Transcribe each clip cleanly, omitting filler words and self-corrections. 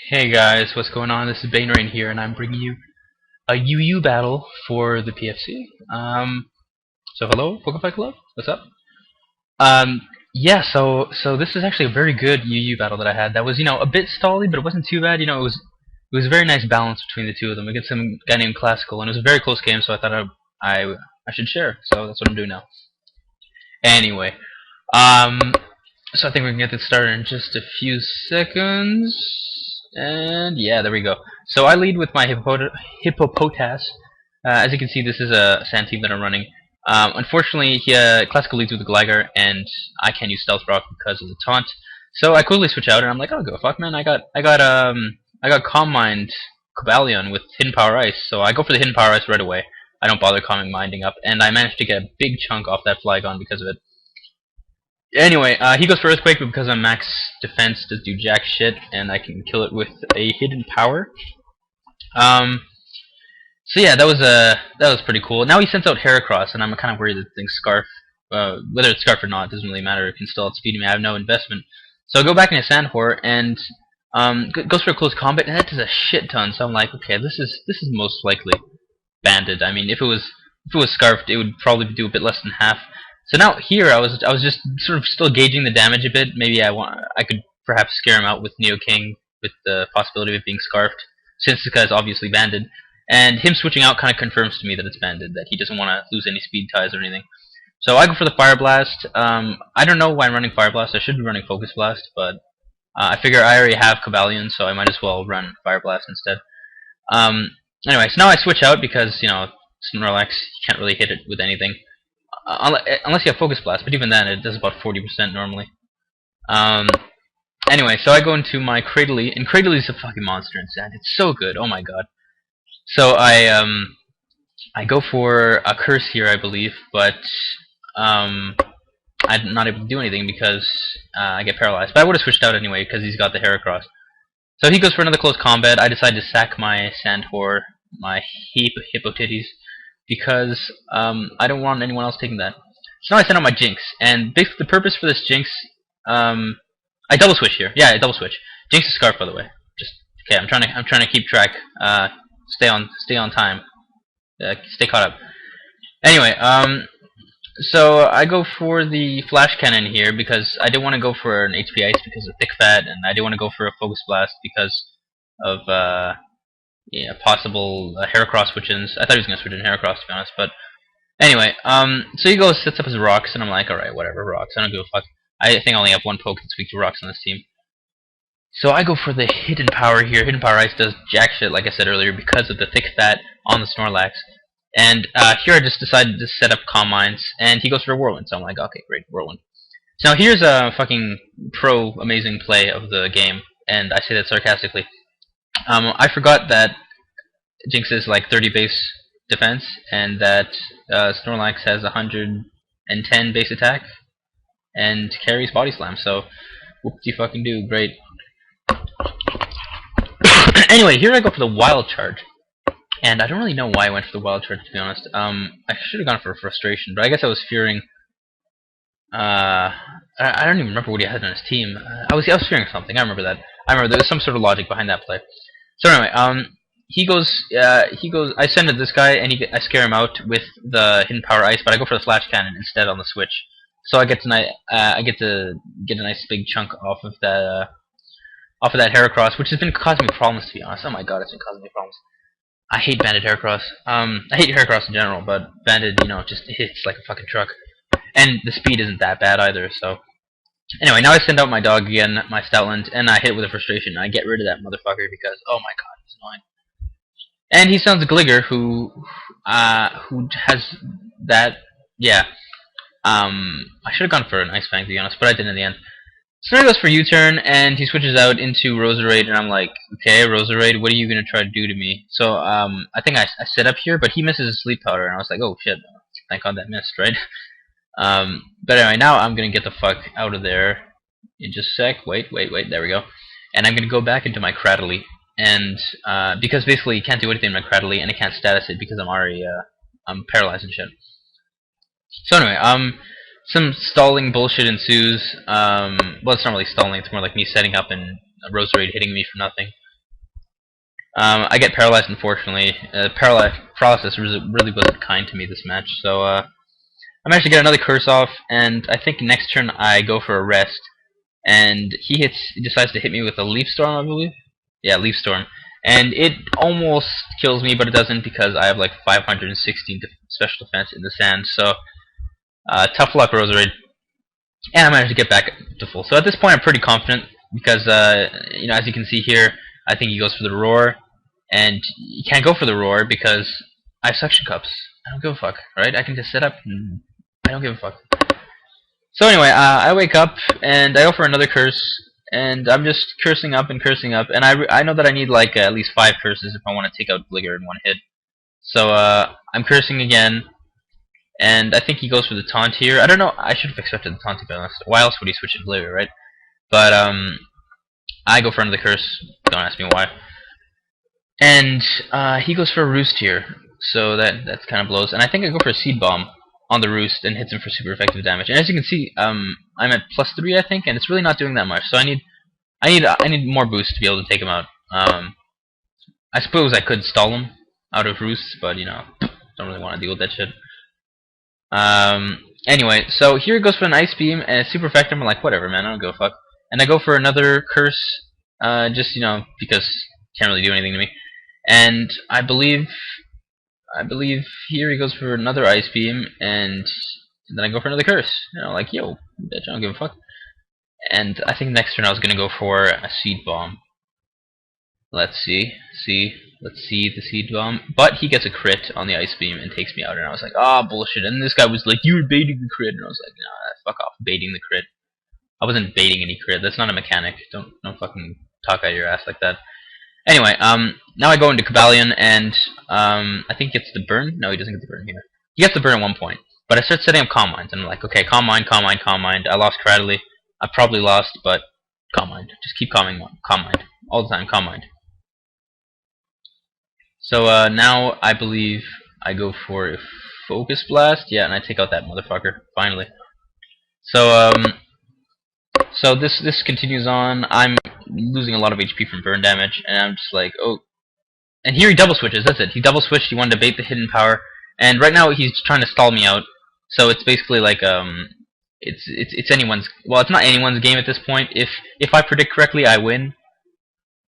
Hey guys, what's going on? This is BaneRain here, and I'm bringing you a UU battle for the PFC. So hello, Pokefight Club. What's up? Um, yeah. So this is actually a very good UU battle that I had. That was a bit stally, but it wasn't too bad. It was a very nice balance between the two of them against some guy named Classical, and it was a very close game. So I thought I should share. So that's what I'm doing now. Anyway, um, so I think we can get this started in just a few seconds. And yeah, there we go. So I lead with my Hippopotas. As you can see, this is a sand team that I'm running. Unfortunately, Classical leads with the Gligar, and I can't use Stealth Rock because of the taunt. So I quickly switch out, and I'm like, oh, go fuck, man. I got Calm Mind Cobalion with Hidden Power Ice, so I go for the Hidden Power Ice right away. I don't bother calming Minding up, and I managed to get a big chunk off that Flygon because of it. Anyway, he goes for Earthquake, but because I'm max defense, does do jack shit, and I can kill it with a hidden power. Um, so yeah, that was pretty cool. Now he sends out Heracross, and I'm kind of worried that thing's Scarf. Whether it's Scarf or not, it doesn't really matter. It can still outspeed me. I have no investment. So I go back into Sandhor and goes for a close combat, and that does a shit ton. So I'm like, okay, this is most likely banded. I mean, if it was Scarfed, it would probably do a bit less than half. So now here I was just sort of still gauging the damage a bit. Maybe I could perhaps scare him out with Neo King with the possibility of it being scarfed, since this guy's obviously banded. And him switching out kind of confirms to me that it's banded, that he doesn't want to lose any speed ties or anything. So I go for the Fire Blast. I don't know why I'm running Fire Blast. I should be running Focus Blast, but I figure I already have Cobalion, so I might as well run Fire Blast instead. Anyway, so now I switch out because Snorlax, you can't really hit it with anything. Unless you have Focus Blast, but even then it does about 40% normally. Anyway, so I go into my Cradily, and Cradily is a fucking monster in Sand. It's so good, oh my god. So I go for a Curse here, I believe, but I'm not able to do anything because I get paralyzed. But I would have switched out anyway because he's got the Heracross. So he goes for another close combat. I decide to sack my Sandhor, my Hippotitties, because I don't want anyone else taking that. So now I send out my Jinx, and basically the purpose for this Jinx, I double switch here. Yeah, I double switch. Jinx is Scarf, by the way. Just okay. I'm trying to keep track. Stay on time. Stay caught up. Anyway, so I go for the Flash Cannon here because I didn't want to go for an HP Ice because of Thick Fat, and I didn't want to go for a Focus Blast because of possible Heracross switch-ins. I thought he was going to switch in Heracross, to be honest, but anyway, so he goes, sets up his Rocks, and I'm like, alright, whatever, Rocks, I don't give a fuck. I think I only have one poke that's weak to Rocks on this team. So I go for the Hidden Power here. Hidden Power Ice does jack shit, like I said earlier, because of the Thick Fat on the Snorlax. And here I just decided to set up Calm Minds, and he goes for a Whirlwind, so I'm like, okay, great, Whirlwind. So now here's a fucking amazing play of the game, and I say that sarcastically. I forgot that Jinx is like 30 base defense, and that Snorlax has 110 base attack, and carries Body Slam, so whoop-de-fucking-do, great. Anyway, here I go for the Wild Charge, and I don't really know why I went for the Wild Charge, to be honest. I should have gone for Frustration, but I guess I was fearing... I don't even remember what he had on his team. I was fearing something, I remember that. I remember there was some sort of logic behind that play. So anyway, he goes, I send it this guy, and I scare him out with the Hidden Power Ice, but I go for the Flash Cannon instead on the switch. So I get to get a nice big chunk off of that Heracross, which has been causing me problems, to be honest. Oh my god, it's been causing me problems. I hate Banded Heracross. I hate Heracross in general, but Banded, just hits like a fucking truck. And the speed isn't that bad either, so... Anyway, now I send out my dog again, my Stoutland, and I hit it with a Frustration, and I get rid of that motherfucker because, oh my god, it's annoying. And he sounds Gligar, who has that, yeah. I should have gone for an Ice Fang, to be honest, but I didn't in the end. So now he goes for U-turn, and he switches out into Roserade, and I'm like, okay, Roserade, what are you going to try to do to me? So, I think I set up here, but he misses his Sleep Powder, and I was like, oh shit, thank god that missed, right? But anyway, now I'm going to get the fuck out of there in just a sec. Wait, there we go. And I'm going to go back into my Cradily, and, because basically you can't do anything in my Cradily, and I can't status it because I'm already, I'm paralyzed and shit. So anyway, some stalling bullshit ensues. Well, it's not really stalling, it's more like me setting up and Roserade hitting me for nothing. I get paralyzed, unfortunately. Paralysis really wasn't kind to me this match, so I managed to get another curse off, and I think next turn I go for a rest, and he decides to hit me with a Leaf Storm, I believe. Yeah, Leaf Storm. And it almost kills me, but it doesn't because I have like 516 special defense in the sand, so tough luck, Roserade. And I managed to get back to full. So at this point I'm pretty confident because, you know, as you can see here, I think he goes for the Roar, and you can't go for the Roar because I have Suction Cups. I don't give a fuck, right? I can just sit up and I don't give a fuck. So anyway, I wake up and I go for another curse, and I'm just cursing up, and I know that I need like at least 5 curses if I want to take out Gligger in one hit. So I'm cursing again, and I think he goes for the taunt here. I don't know, I should have expected the taunt to be honest. Why else would he switch to Gligger, right? But I go for another curse, don't ask me why. And he goes for a Roost here, so that's kind of blows. And I think I go for a Seed Bomb on the Roost and hits him for super effective damage. And as you can see, I'm at +3, I think, and it's really not doing that much. So I need more boost to be able to take him out. I suppose I could stall him out of Roost, but you know, don't really want to deal with that shit. Anyway, so here it goes for an Ice Beam and a super effective. I'm like, whatever, man, I don't give a fuck. And I go for another curse, just you know, because can't really do anything to me. And I believe here he goes for another Ice Beam, and then I go for another curse. You know, like, yo, bitch, I don't give a fuck. And I think next turn I was gonna go for a Seed Bomb. Let's see the Seed Bomb. But he gets a crit on the Ice Beam and takes me out, and I was like, ah, oh, bullshit. And this guy was like, you were baiting the crit, and I was like, nah, fuck off, baiting the crit. I wasn't baiting any crit. That's not a mechanic. Don't fucking talk out of your ass like that. Anyway, now I go into Cobalion, and I think he gets the burn. No, he doesn't get the burn here. He gets the burn at one point, but I start setting up Calm Mind, and I'm like, okay, Calm Mind. I lost Cradley. I probably lost, but Calm Mind. Just keep Calm Mind all the time. Calm Mind. So now I believe I go for a Focus Blast. Yeah, and I take out that motherfucker finally. So so this continues on. I'm losing a lot of HP from burn damage, and I'm just like, oh. And here he double switches. That's it. He double switched. He wanted to bait the hidden power, and right now he's trying to stall me out. So it's basically like it's anyone's. Well, it's not anyone's game at this point. If I predict correctly, I win,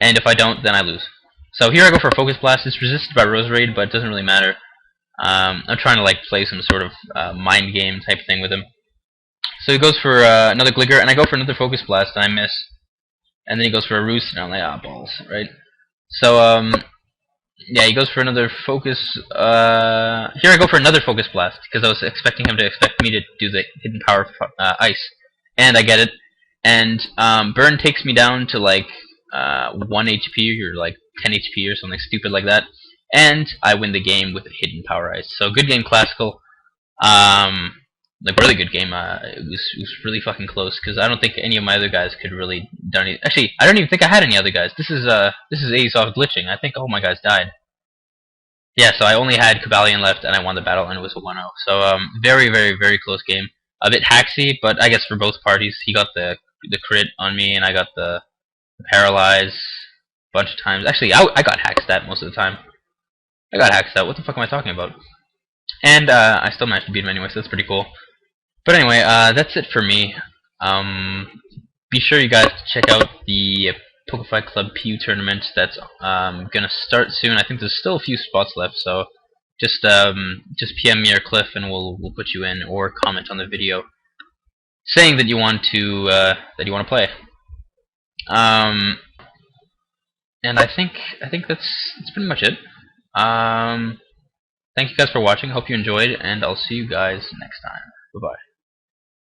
and if I don't, then I lose. So here I go for a Focus Blast. It's resisted by Roserade, but it doesn't really matter. I'm trying to like play some sort of mind game type thing with him. So he goes for another Gligger, and I go for another Focus Blast, and I miss. And then he goes for a Roost, and I'm like, ah, balls, right? So, yeah, he goes for another Focus. Here I go for another Focus Blast, because I was expecting him to expect me to do the hidden power Ice. And I get it. And Burn takes me down to like 1 HP, or like 10 HP, or something stupid like that. And I win the game with a hidden power Ice. So, good game, Classical. Like, really good game. It was really fucking close, because I don't think any of my other guys could really done it. Actually, I don't even think I had any other guys. This is Aesoft glitching. I think all my guys died. Yeah, so I only had Cobalion left, and I won the battle, and it was a 1-0. So very, very, very close game. A bit hacksy, but I guess for both parties, he got the crit on me, and I got the paralyze a bunch of times. Actually, I got hack stat most of the time. I got hack stat. What the fuck am I talking about? And I still managed to beat him anyway, so that's pretty cool. But anyway, that's it for me. Be sure you guys check out the PokeFight Club PU tournament that's gonna start soon. I think there's still a few spots left, so just PM me or Cliff, and we'll put you in, or comment on the video saying that you want to play. And I think that's pretty much it. Thank you guys for watching. Hope you enjoyed, and I'll see you guys next time. Bye bye.